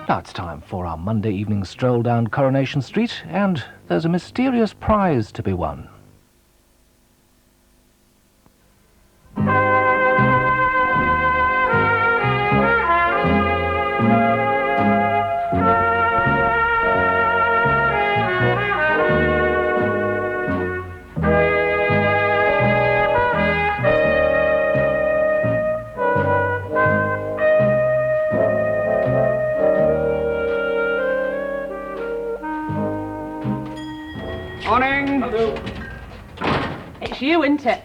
Now it's time for our Monday evening stroll down Coronation Street, and there's a mysterious prize to be won. Morning. Hello. It's you, isn't it?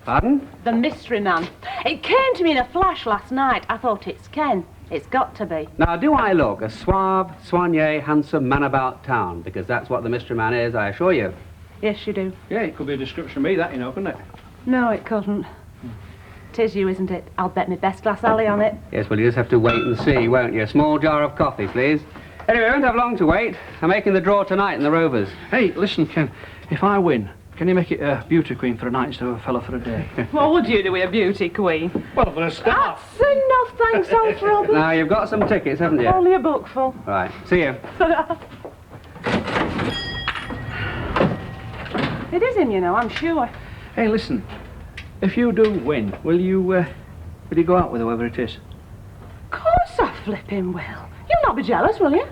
Pardon? The mystery man. It came to me in a flash last night. I thought it's Ken. It's got to be. Now, do I look a suave, soigné, handsome man about town? Because that's what the mystery man is, I assure you. Yes, you do. Yeah, it could be a description of me, that, you know, couldn't it? No, it couldn't. 'Tis you, isn't it? I'll bet my best glass alley on it. Yes, well, you just have to wait and see, won't you? A small jar of coffee, please. Anyway, we won't have long to wait. I'm making the draw tonight in the Rovers. Hey, listen, Ken, if I win, can you make it a beauty queen for a night instead of a fella for a day? What would you do with a beauty queen? Well, for a start. That's enough, thanks, old Robert. Now, you've got some tickets, haven't you? Only a bookful. Right, see you. It is him, you know, I'm sure. Hey, listen, if you do win, will you go out with whoever it is? Of course I flipping will. You'll not be jealous, will you?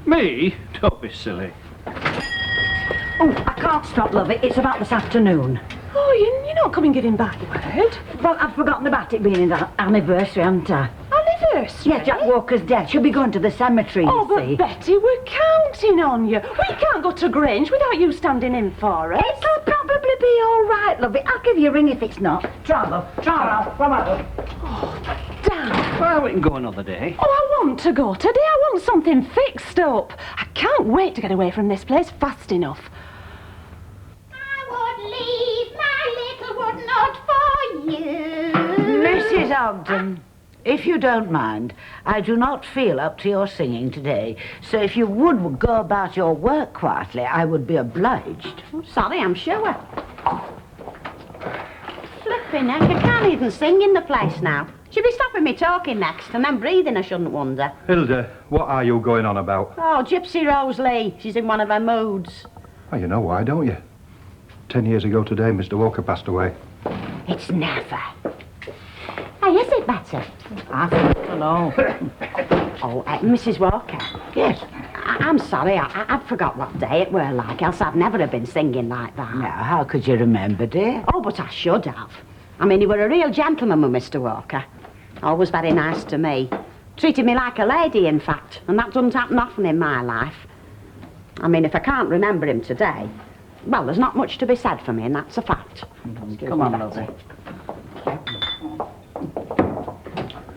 Me? Don't be silly. Oh, I can't stop, love it. It's about this afternoon. Oh, you're not coming getting by word. Well, I've forgotten about it being an anniversary, haven't I? Anniversary? Yeah, Jack Walker's dead. She'll be going to the cemetery, Oh, you but see. Betty, we're counting on you. We can't go to Grange without you standing in for us. It'll probably be all right, love it. I'll give you a ring if it's not. Try, love. Try, love. Come on, love. Damn. Well, we can go another day. Oh, I want to go today. I want something fixed up. I can't wait to get away from this place fast enough. I would leave my little wood not for you. Mrs. Ogden, if you don't mind, I do not feel up to your singing today. So if you would go about your work quietly, I would be obliged. Sorry, I'm sure. Flipping heck, I can't even sing in the place now. She'll be stopping me talking next, and then breathing, I shouldn't wonder. Hilda, what are you going on about? Oh, Gypsy Rose Lee. She's in one of her moods. Oh, you know why, don't you? 10 years ago today, Mr. Walker passed away. It's never. Hey, is it better? I don't know. Oh, Mrs. Walker. Yes. I'm sorry, I forgot what day it were like, else I'd never have been singing like that. Now, how could you remember, dear? Oh, but I should have. I mean, he were a real gentleman with Mr. Walker. Always very nice to me. Treated me like a lady, in fact, and that doesn't happen often in my life. I mean, if I can't remember him today, well, there's not much to be said for me, and that's a fact. Come on, lovely.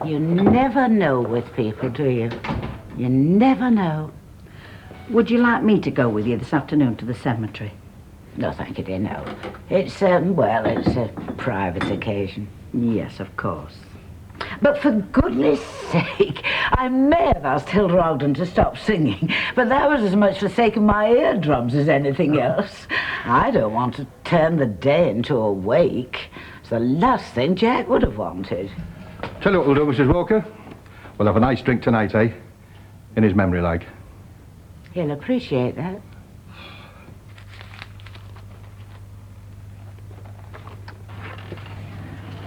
You never know with people, do you? You never know. Would you like me to go with you this afternoon to the cemetery? No, thank you, dear, no. It's, well, it's a private occasion. Yes, of course. But for goodness sake, I may have asked Hilda Ogden to stop singing, but that was as much for the sake of my eardrums as anything else. I don't want to turn the day into a wake. It's the last thing Jack would have wanted. Tell you what we'll do, Mrs. Walker. We'll have a nice drink tonight, eh? In his memory, like. He'll appreciate that.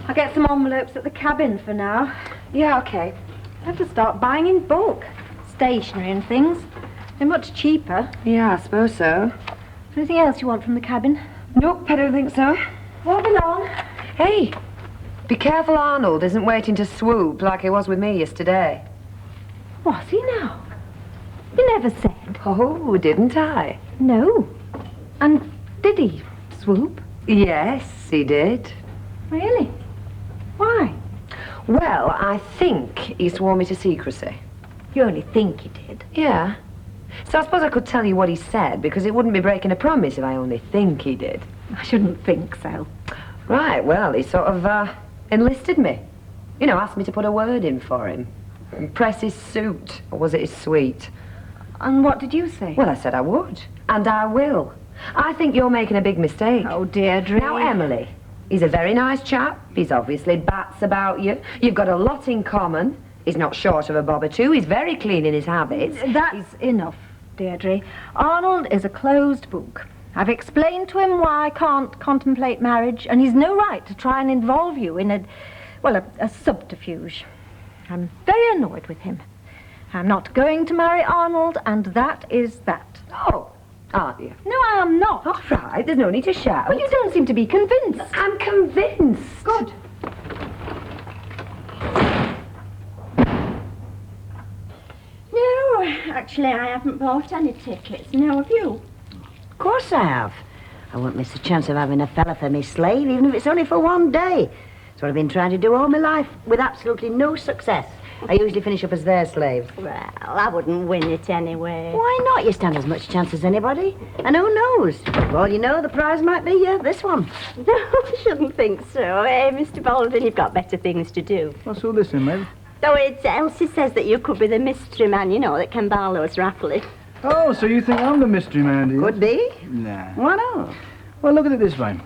I'll get some envelopes at the cabin for now. Yeah, okay. I have to start buying in bulk. Stationery and things. They're much cheaper. Yeah, I suppose so. Anything else you want from the cabin? Nope, I don't think so. Won't be long. Hey, be careful Arnold isn't waiting to swoop like he was with me yesterday. Was he now? You never said. Oh, didn't I? No. And did he swoop? Yes, he did. Really? Why? Well, I think he swore me to secrecy. You only think he did. Yeah. So I suppose I could tell you what he said, because it wouldn't be breaking a promise if I only think he did. I shouldn't think so. Right, well, he sort of, enlisted me. You know, asked me to put a word in for him. Press his suit, or was it his suite? And what did you say? Well, I said I would, and I will. I think you're making a big mistake. Oh, Deirdre. Now, Emily, he's a very nice chap. He's obviously bats about you. You've got a lot in common. He's not short of a bob or two. He's very clean in his habits. That's enough, Deirdre. Arnold is a closed book. I've explained to him why I can't contemplate marriage, and he's no right to try and involve you in a subterfuge. I'm very annoyed with him. I'm not going to marry Arnold, and that is that. Oh, are you? No, I am not. All right, there's no need to shout. Well, you don't seem to be convinced. I'm convinced. Good. No, actually, I haven't bought any tickets. No, have you? Of course I have. I won't miss the chance of having a fella for me slave, even if it's only for one day. It's what I've been trying to do all my life, with absolutely no success. I usually finish up as their slave. Well, I wouldn't win it anyway. Why not? You stand as much chance as anybody. And who knows? For all you know, the prize might be this one. No, I shouldn't think so. Eh, Mr. Baldwin, you've got better things to do. What's all this in, Mavis? Though it's Elsie says that you could be the mystery man, you know, that Ken Barlow's raffling. Oh, so you think I'm the mystery man, do you? Could be. Nah. Why not? Well, look at it this way.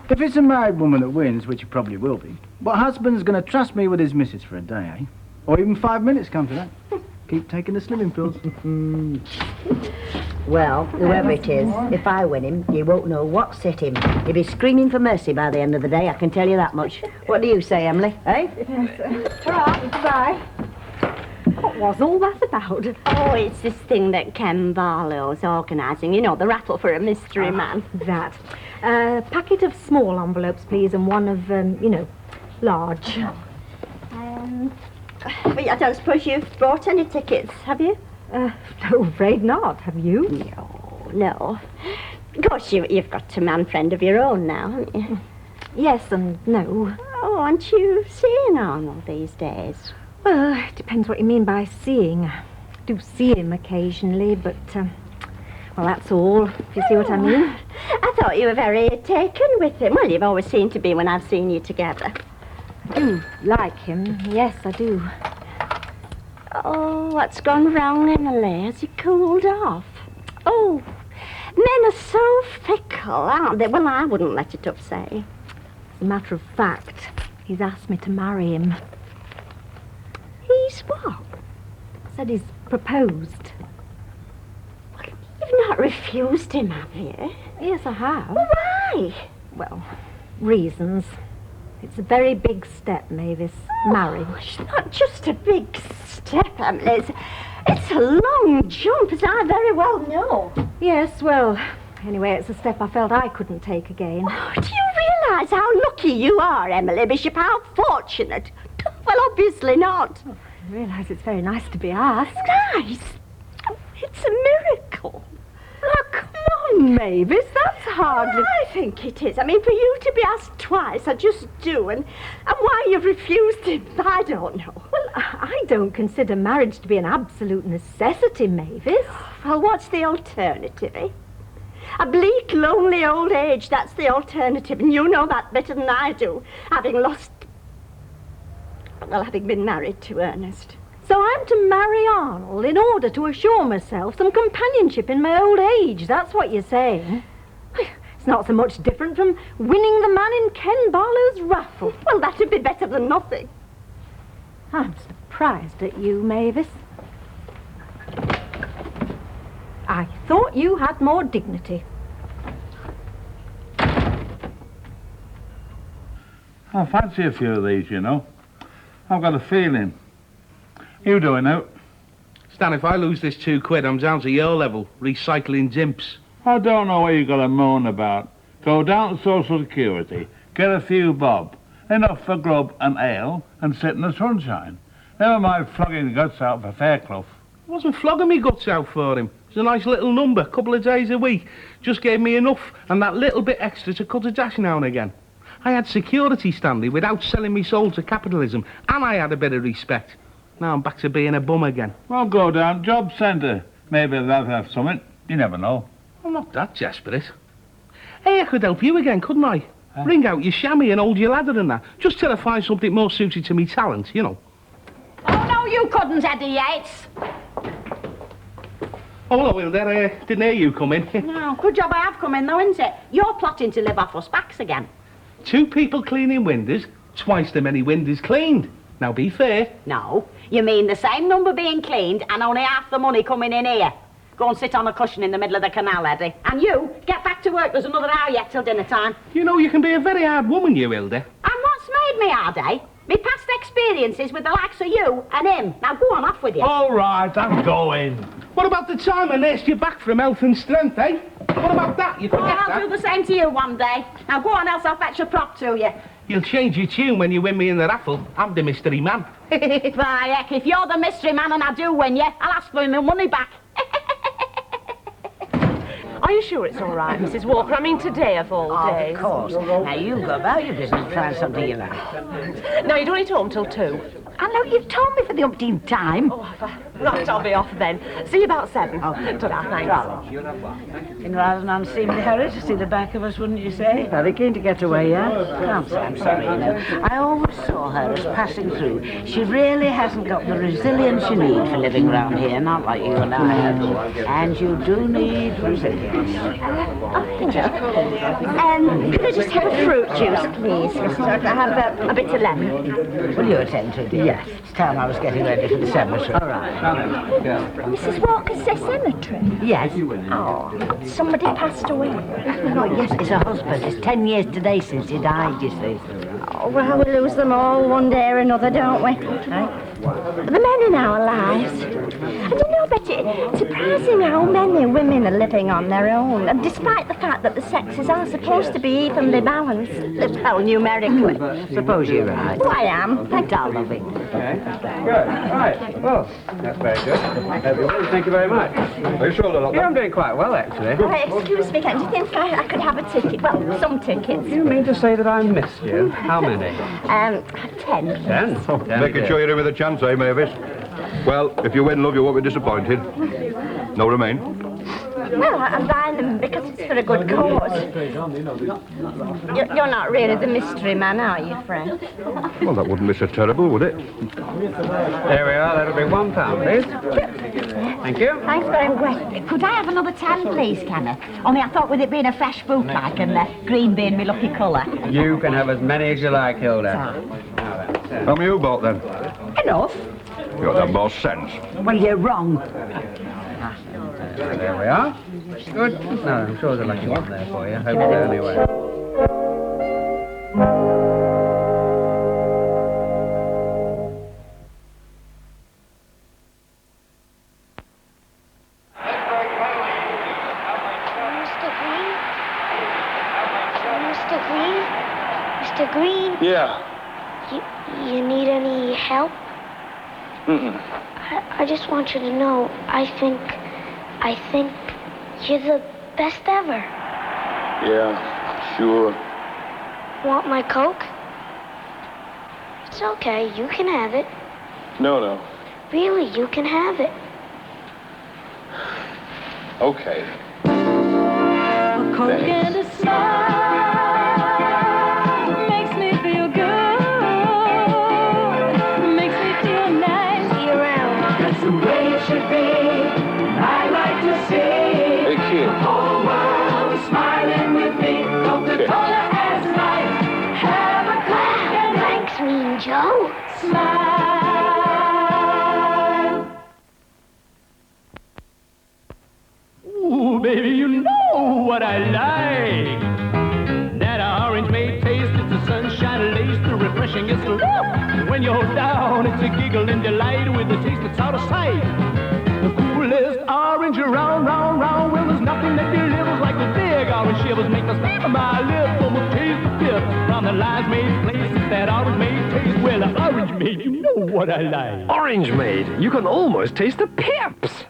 If it's a married woman that wins, which it probably will be, what husband's going to trust me with his missus for a day, eh? Or even 5 minutes, come to that. Keep taking the slimming pills. Well, whoever it is, if I win him, you won't know what's hit him. He'll be screaming for mercy by the end of the day, I can tell you that much. What do you say, Emily, eh? Ta-ra, goodbye. What was all that about? Oh, it's this thing that Ken Barlow's organising, you know, the raffle for a mystery man. That. A packet of small envelopes, please, and one of, large. But I don't suppose you've bought any tickets, have you? No, afraid not. Have you? No. Of course, you've got a man friend of your own now, haven't you? Yes and no. Oh, aren't you seeing Arnold these days? Well, it depends what you mean by seeing. I do see him occasionally, but, well, that's all, if you see what I mean. I thought you were very taken with him. Well, you've always seemed to be when I've seen you together. I do like him, yes, I do. Oh, what's gone wrong, Emily? Has he cooled off? Oh, men are so fickle, aren't they? Well, I wouldn't let it upset you. As a matter of fact, he's asked me to marry him. He's what? Said he's proposed. You've not refused him, have you? Yes, I have. Why? Well, reasons. It's a very big step, Mavis. Marriage. It's not just a big step, Emily. It's a long jump, as I very well know. Yes, well, anyway, it's a step I felt I couldn't take again. Oh, do you realise how lucky you are, Emily Bishop? How fortunate? Well, obviously not. Oh, I realise it's very nice to be asked. Nice? It's a miracle. Oh, come on, Mavis, that's hardly... Well, I think it is. I mean, for you to be asked twice, I just do. And why you've refused him, I don't know. Well, I don't consider marriage to be an absolute necessity, Mavis. Well, what's the alternative, eh? A bleak, lonely old age, that's the alternative. And you know that better than I do, having been married to Ernest. So I'm to marry Arnold in order to assure myself some companionship in my old age. That's what you're saying. It's not so much different from winning the man in Ken Barlow's raffle. Well, that'd be better than nothing. I'm surprised at you, Mavis. I thought you had more dignity. I fancy a few of these, you know. I've got a feeling. You doing out? Stan, if I lose this £2, I'm down to your level, recycling jimps. I don't know what you got to moan about. Go down to Social Security, get a few bob, enough for grub and ale, and sit in the sunshine. Never mind flogging the guts out for Fairclough. I wasn't flogging me guts out for him. It's a nice little number, couple of days a week. Just gave me enough and that little bit extra to cut a dash now and again. I had security, Stanley, without selling me soul to capitalism, and I had a bit of respect. Now I'm back to being a bum again. Well, go down job centre. Maybe they'll have something. You never know. I'm not that desperate. Hey, I could help you again, couldn't I? Ring out your chamois and hold your ladder and that. Just till I find something more suited to me talent, you know. Oh, no, you couldn't, Eddie Yates. Oh, hello, Hilda. Didn't hear you come in. No, good job I have come in, though, isn't it? You're plotting to live off us backs again. 2 people cleaning windows, twice the many windows cleaned. Now, be fair. No, You mean the same number being cleaned and only half the money coming in here? Go and sit on a cushion in the middle of the canal, Eddie. And you, get back to work. There's another hour yet till dinner time. You know, you can be a very hard woman, you, Hilda. And what's made me hard, eh? Me past experiences with the likes of you and him. Now go on, off with you. All right, I'm going. What about the time I nursed you back from health and strength, eh? What about that? You forget I'll do the same to you one day. Now go on, else I'll fetch a prop to you. You'll change your tune when you win me in the raffle. I'm the mystery man. Why, heck, if you're the mystery man and I do win you, I'll ask for my money back. Are you sure it's all right, Mrs. Walker? I mean, today of all days. Of course. Now, you go about your business and find something you like. No, you don't eat home till 2. I know you've told me for the umpteenth time. Oh, right, I'll be off then. See you about 7. Okay. Ta-ra, thanks. In rather an unseemly hurry to see the back of us, wouldn't you say? Very keen to get away, yeah? Can't say I'm sorry, you know. I always saw her as passing through. She really hasn't got the resilience you need for living round here, not like you and I. And you do need resilience. Could I just have a fruit juice, please? I have a bit of lemon. Will you attend to it, dear? Yes. It's time I was getting ready for the cemetery. All right. Mrs. Walker says cemetery? Yes. Oh, somebody passed away. No, yes, it's her husband. It's 10 years today since he died, you see. Oh, well, we lose them all one day or another, don't we? The men in our lives. And you know, Betty, it's surprising how many women are living on their own, and despite the fact that the sexes are supposed to be evenly balanced, well, numerically. Suppose you're right. Oh, I am. Thank you, lovely. Okay. Good. Right. Well, that's very good. Thank you very much. Are you sure they're not Yeah, I'm doing quite well, actually. Excuse me, can you think I could have a ticket? Well, some tickets. Do you mean to say that I missed you? How many? 10. 10. making sure you're in with a chance, eh, Mavis? Well, if you win, love, you won't be disappointed. No remain. Well, I'm buying them because it's for a good cause. You're not really the mystery man, are you, Fred? Well, that wouldn't be so terrible, would it? There we are. That'll be £1, please. Thank you. Thanks very much. Could I have another 10, please, Kenneth? Only I thought with it being a fresh boot like and green being my lucky colour. You can have as many as you like, Hilda. How many you bought, then? Enough. You ought to have more sense. Well, you're wrong. There we are. Good. No, I'm sure there's a lucky one there for you. Hope so, anyway. Mr. Green? Yeah. You need any help? Mm-mm. I just want you to know, I think you're the best ever. Yeah, sure. Want my Coke? It's okay, you can have it. No. Really, you can have it. Okay. A Coke and a smile makes me feel good. Makes me feel nice year-round. That's the way it should be. I like to see Hey, kid. the whole world smiling with me. Coca-Cola as life. Have a Coke and thanks, Mean Joe. Smile. Ooh, baby, you know what I like. That orange may taste, it's the sunshine lace, the refreshing is the look. When you're down, it's a giggle and delight with a taste that's out of sight. The coolest orange around, round. Well, there's nothing that delivers like the big orange shivers. Make the snap of my lip, almost taste the pip. From the lines made places that orange made taste. Well, the orange made, you know what I like. Orange Maid. You can almost taste the pips.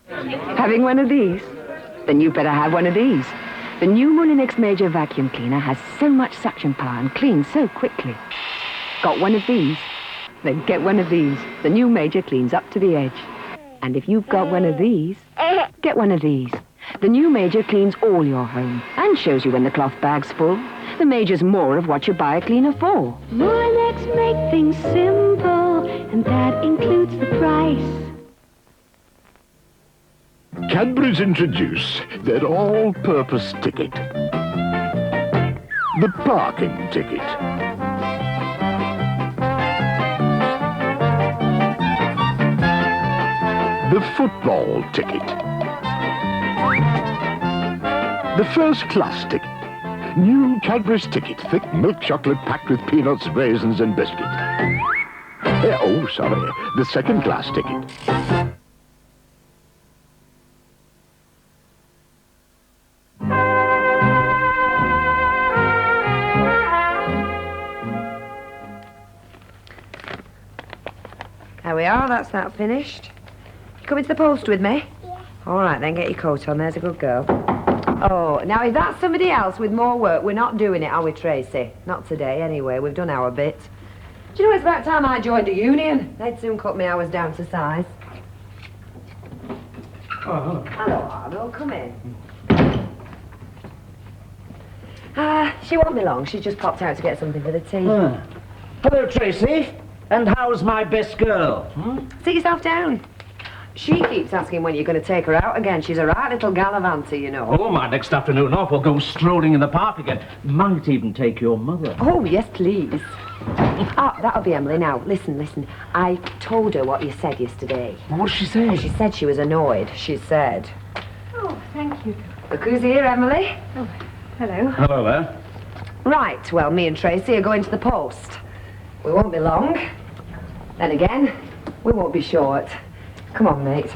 Having one of these? Then you better have one of these. The new Mullinex Major vacuum cleaner has so much suction power and cleans so quickly. Got one of these? Then get one of these. The new Major cleans up to the edge. And if you've got one of these, get one of these. The new Major cleans all your home and shows you when the cloth bag's full. The Major's more of what you buy a cleaner for. Mullinex make things simple, and that includes the price. Cadbury's introduce their all-purpose ticket. The parking ticket. the football ticket. The first class ticket. New Cadbury's ticket, thick milk chocolate packed with peanuts, raisins and biscuit. Oh, sorry, the second class ticket. There we are, that's that finished. You coming to the post with me? Yeah. All right, then get your coat on, there's a good girl. Oh, now if that's somebody else with more work, we're not doing it, are we, Tracy? Not today, anyway, we've done our bit. Do you know, it's about time I joined a union. They'd soon cut me hours down to size. Oh, hello. Hello, Arnold, come in. She won't be long, she's just popped out to get something for the tea. Hello, Tracy. And how's my best girl? Sit yourself down. She keeps asking when you're going to take her out again. She's a right little gallivanter, you know. Oh, my next afternoon off, we'll go strolling in the park again. Might even take your mother. Oh, yes, please. Oh, that'll be Emily. Now, listen. I told her what you said yesterday. What did she say? Oh, she said she was annoyed. She said... Oh, thank you. Look who's here, Emily. Oh, hello. Hello there. Right, well, me and Tracy are going to the post. We won't be long. Then again, we won't be short. Come on, mate.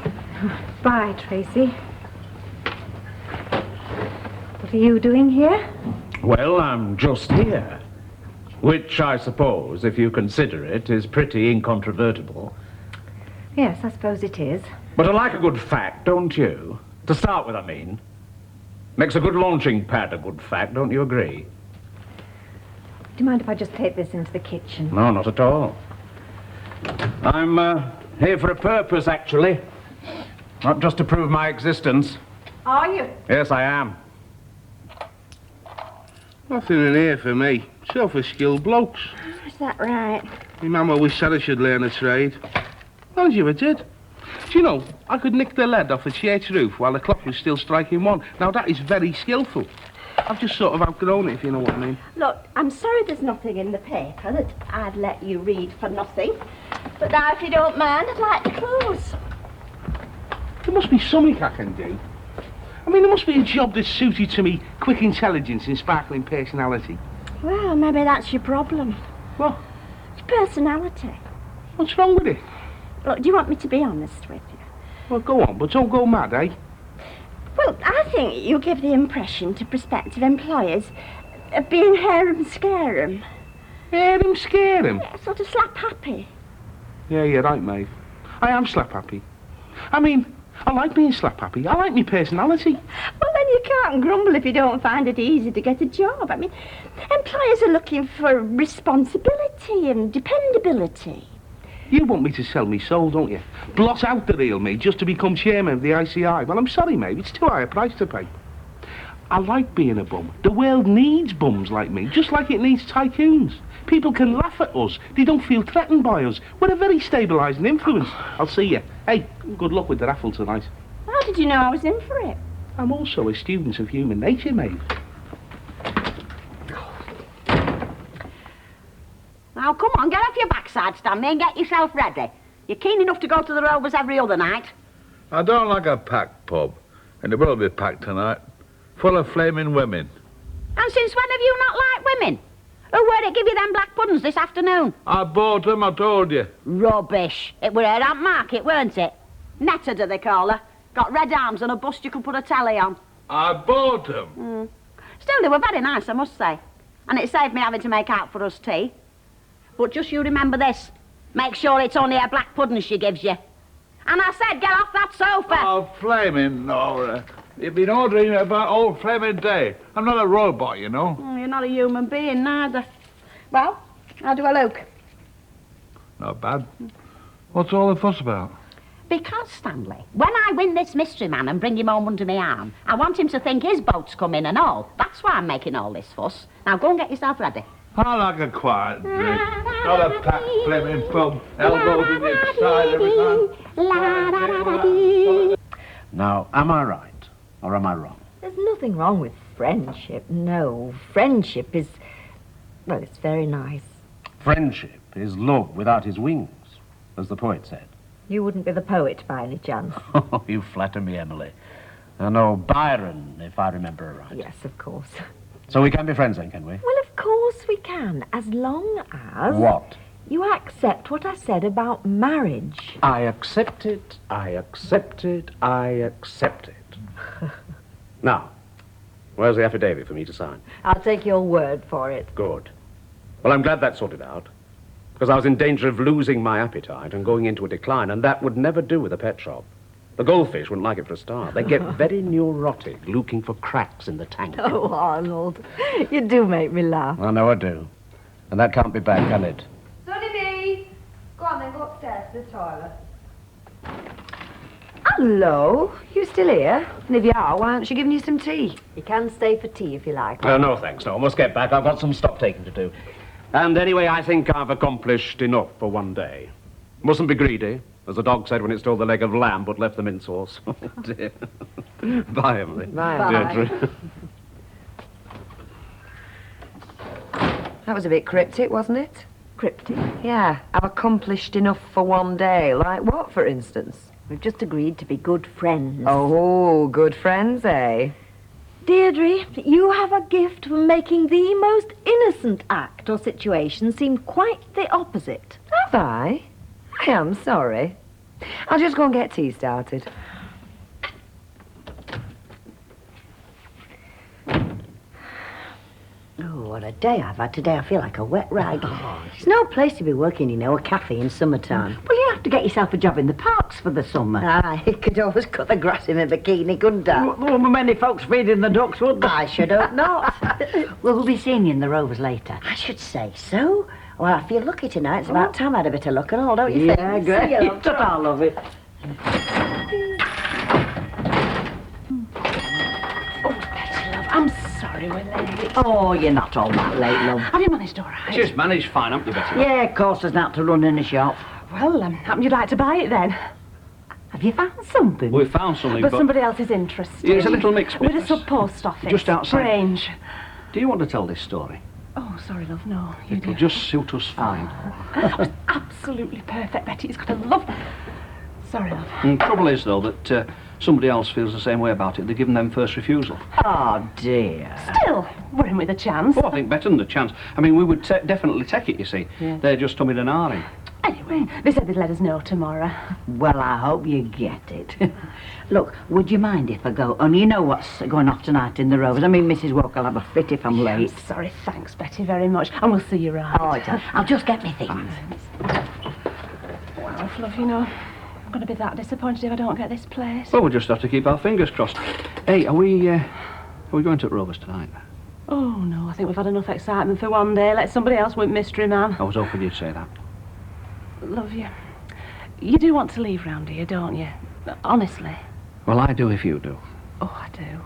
Bye, Tracy. What are you doing here? Well, I'm just here. Which, I suppose, if you consider it, is pretty incontrovertible. Yes, I suppose it is. But I like a good fact, don't you? To start with, I mean. Makes a good launching pad a good fact, don't you agree? Do you mind if I just take this into the kitchen? No, not at all. I'm here for a purpose, actually. Not just to prove my existence. Are you? Yes, I am. Nothing in here for me. Self-skilled blokes. Is that right? My mum always said I should learn a trade. Well, you ever did. Do you know, I could nick the lead off a church roof while the clock was still striking one. Now, that is very skillful. I've just sort of outgrown it, if you know what I mean. Look, I'm sorry there's nothing in the paper that I'd let you read for nothing. But now, if you don't mind, I'd like to close. There must be something I can do. I mean, there must be a job that's suited to me quick intelligence and sparkling personality. Well, maybe that's your problem. What? It's personality. What's wrong with it? Look, do you want me to be honest with you? Well, go on, but don't go mad, eh? Well, I think you give the impression to prospective employers of being hair and scare 'em. Hair 'em, scare 'em? Yeah, sort of slap happy. Yeah, you're right, mate. I am slap happy. I mean, I like being slap happy. I like my personality. Well, then you can't grumble if you don't find it easy to get a job. I mean, employers are looking for responsibility and dependability. You want me to sell me soul, don't you? Blot out the real me just to become chairman of the ICI. Well, I'm sorry, mate. It's too high a price to pay. I like being a bum. The world needs bums like me, just like it needs tycoons. People can laugh at us. They don't feel threatened by us. We're a very stabilising influence. I'll see you. Hey, good luck with the raffle tonight. How did you know I was in for it? I'm also a student of human nature, mate. Now, come on, get off your backside, Stanley, and get yourself ready. You're keen enough to go to the Rovers every other night. I don't like a packed pub, and it will be packed tonight. Full of flaming women. And since when have you not liked women? Who were it give you them black puddings this afternoon? I bought them, I told you. Rubbish. It were at Aunt Market, weren't it? Netta, do they call her? Got red arms and a bust you could put a telly on. I bought them. Still, they were very nice, I must say. And it saved me having to make out for us tea. But just you remember this. Make sure it's only a black pudding she gives you. And I said, get off that sofa. Oh, flaming Nora. You've been ordering about all flaming day. I'm not a robot, you know. You're not a human being, neither. Well, how do I look? Not bad. What's all the fuss about? Because, Stanley, when I win this mystery man and bring him home under my arm, I want him to think his boat's come in and all. That's why I'm making all this fuss. Now go and get yourself ready. I like a quiet drink. Not a packed flaming pub. Elbows in the side every time. Now, am I right? Or am I wrong? There's nothing wrong with friendship. No, friendship is... well, it's very nice. Friendship is love without his wings, as the poet said. You wouldn't be the poet by any chance? Oh, you flatter me, Emily. I know Byron, if I remember right. Yes, of course. So we can be friends then, can we? Well, of course we can, as long as... What? You accept what I said about marriage. I accept it, I accept it, I accept it. Now, where's the affidavit for me to sign? I'll take your word for it. Good. Well, I'm glad that's sorted out, because I was in danger of losing my appetite and going into a decline, and that would never do with a pet shop. The goldfish wouldn't like it for a start. They get very neurotic, looking for cracks in the tank. Oh, Arnold, you do make me laugh. I know I do. And that can't be bad, can it? Sonny, go on then, go upstairs to the toilet. Hello, you still here? And if you are, why aren't you giving you some tea? You can stay for tea if you like. No, thanks. No, I must get back. I've got some stock taking to do. And anyway, I think I've accomplished enough for one day. Mustn't be greedy, as the dog said when it stole the leg of lamb but left the mint sauce. Oh, dear. Bye, Emily. Bye. Deirdre. That was a bit cryptic, wasn't it? Cryptic? Yeah, I've accomplished enough for one day. Like what, for instance? We've just agreed to be good friends. Oh, good friends, eh? Deirdre, you have a gift for making the most innocent act or situation seem quite the opposite. Have I? I am sorry. I'll just go and get tea started. Oh, what a day I've had today. I feel like a wet rag. There's no place to be working, you know, a cafe in summertime. Well, you have to get yourself a job in the parks for the summer. Aye, you could always cut the grass in a bikini, couldn't I? Well, many folks feeding the ducks, would they? I should hope not. Well, we'll be seeing you in the Rovers later. I should say so. Well, I feel lucky tonight. It's about time I had a bit of luck and all, don't you think? Yeah, great. See you, love. Ta-ta, love it. I'm sorry we're late. Oh, you're not all that late, love. Have you managed all right? She's managed fine, haven't you, Betty? Yeah, of course, there's not to run in a shop. Well, happen you'd like to buy it then? Have you found something? We found something, But somebody else is interested. Yeah, it's a little mixed With a business. sub-post office. Just outside. Strange. Do you want to tell this story? Oh, sorry, love, no. You It'll do. just suit us fine. That was absolutely perfect, Betty. It's got a love... Sorry, love. The trouble is, though, that somebody else feels the same way about it. They're giving them first refusal. Oh, dear. Still, we're in with a chance. Oh, I think better than the chance. I mean, we would definitely take it, you see. Yeah. They're just tumming and ahhing. Anyway, they said they'd let us know tomorrow. Well, I hope you get it. Look, would you mind if I go? Only you know what's going off tonight in the Rovers. I mean, Mrs. Walker will have a fit if I'm late. I'm sorry, thanks, Betty, very much. And we'll see you right. Oh, I'll just get me things. Well, love, you know, I'm going to be that disappointed if I don't get this place. Well, we'll just have to keep our fingers crossed. Hey, are we going to Rovers tonight? Oh, no, I think we've had enough excitement for one day. Let somebody else win mystery man. I was hoping you'd say that. Love you. You do want to leave round here, don't you? Honestly. Well, I do if you do. Oh, I do.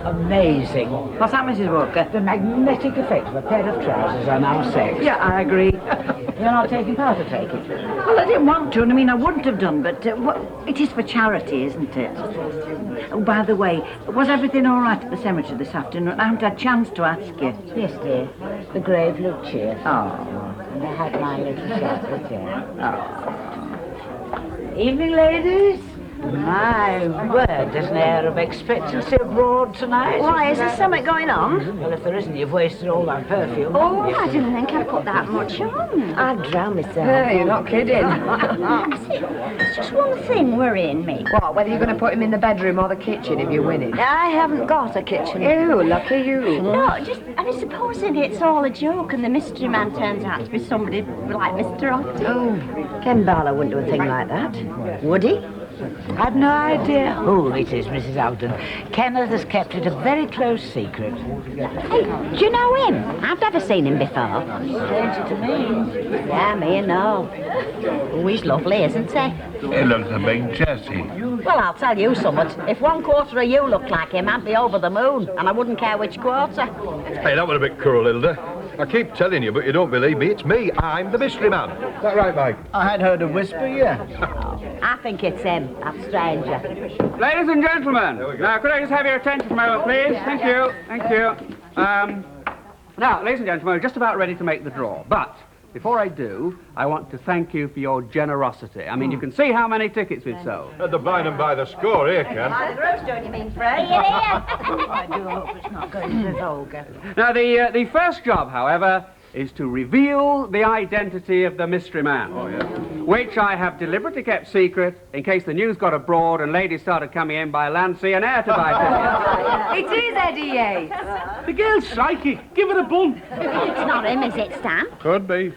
Amazing. What's that, Mrs. Walker? The magnetic effect of a pair of trousers on our sex. Yeah, I agree. You're not taking part, I take it? Well, I didn't want to, and I mean, I wouldn't have done, but it is for charity, isn't it? Oh, by the way, was everything all right at the cemetery this afternoon? I haven't had a chance to ask you. Yes, dear. The grave looked cheerful. Oh. And I had my little chat with you. Oh. Evening, ladies. My word, there's an air of expectancy abroad tonight. Why, is there something going on? Well, if there isn't, you've wasted all that perfume. Oh, I didn't think I put that much on. I'd drown myself. Yeah, you're not kidding. It's just one thing worrying me. What, whether you're going to put him in the bedroom or the kitchen if you win it? I haven't got a kitchen. Ew, lucky you. No, just, I mean, supposing it's all a joke and the mystery man turns out to be somebody like Mr. Ogden. Oh, Ken Barlow wouldn't do a thing like that, would he? I've no idea who it is, Mrs. Ogden. Kenneth has kept it a very close secret. Hey, do you know him? I've never seen him before. Stranger to me. Yeah, me and all. Oh, he's lovely, isn't he? He looks a big Jessie. Well, I'll tell you something. If 1/4 of you looked like him, I'd be over the moon, and I wouldn't care which quarter. Hey, that was a bit cruel, Hilda. I keep telling you, but you don't believe me. It's me. I'm the mystery man. Is that right, Mike? I had heard a whisper, yeah. I think it's him, that stranger. Ladies and gentlemen, now could I just have your attention for a moment, please? Thank you, thank you. Now, ladies and gentlemen, we're just about ready to make the draw, but before I do, I want to thank you for your generosity. I mean, you can see how many tickets we've sold. They're buying them by the score here, Ken. By the gross, don't you mean, Fred? I do hope it's not going to be vulgar. Now, the first job, however, is to reveal the identity of the mystery man. Oh, yeah. Which I have deliberately kept secret in case the news got abroad and ladies started coming in by land, sea and air to buy tickets. It is Eddie Yates. The girl's psychic. Give it a bun. It's not him, is it, Stan? Could be.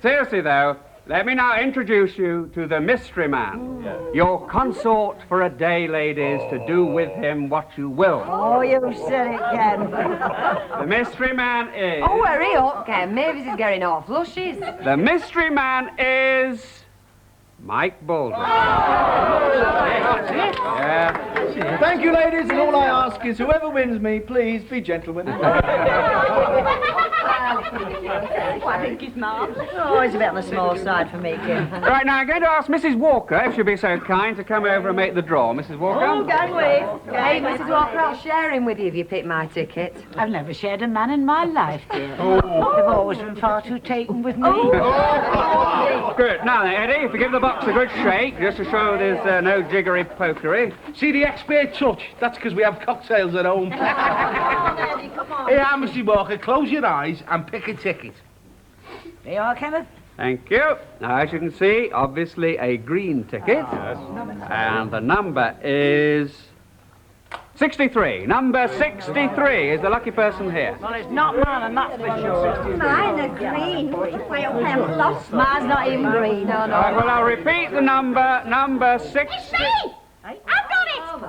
Seriously, though, let me now introduce you to the mystery man. Your consort for a day, ladies, to do with him what you will. Oh, you said it, Ken. The mystery man is... Oh, hurry up, Ken. Mavis is getting off lushes. The mystery man is... Mike Baldwin. Yeah. Thank you, ladies, and all I ask is whoever wins me, please be gentlemen. I think he's not. Oh, he's a bit on the small side for me, Kim. Right, now I'm going to ask Mrs. Walker, if she'll be so kind, to come over and make the draw. Mrs. Walker? Oh, can we? Hey, Mrs. Walker, I'll share him with you if you pick my ticket. I've never shared a man in my life, dear. Oh. They've always been far too taken with me. Good. Now then, Eddie, if you give the box a good shake, just to show there's no jiggery pokery. See the expert touch? That's because we have cocktails at home. Come on. Here, Mr. Walker, close your eyes and pick a ticket. There you are, Kenneth. Thank you. Now, as you can see, obviously a green ticket. And the number is... 63. Number 63 is the lucky person here. Well, it's not mine, and that's for sure. Mine are green. I haven't lost. Mine's not even green. No, no. All right, well, I'll repeat the number. Number 60. It's me! I've got it! I've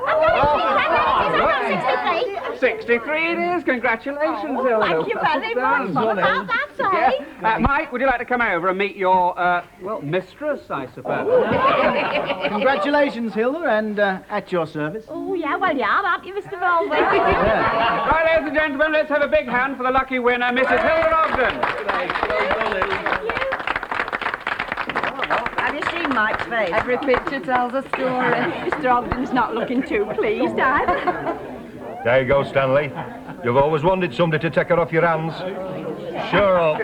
got it! 63 it is. Congratulations, Hilda. Thank you very much. Well, that's right. Yeah. Mike, would you like to come over and meet your, well, mistress, I suppose? Congratulations, Hilda, and at your service. Oh, yeah, well, you are, aren't you, Mr. Baldwin? Right, ladies and gentlemen, let's have a big hand for the lucky winner, Mrs. Hilda Ogden. Have you seen Mike's face? Every picture tells a story. Mr. Ogden's not looking too pleased, either. There you go, Stanley. You've always wanted somebody to take her off your hands. Sure up.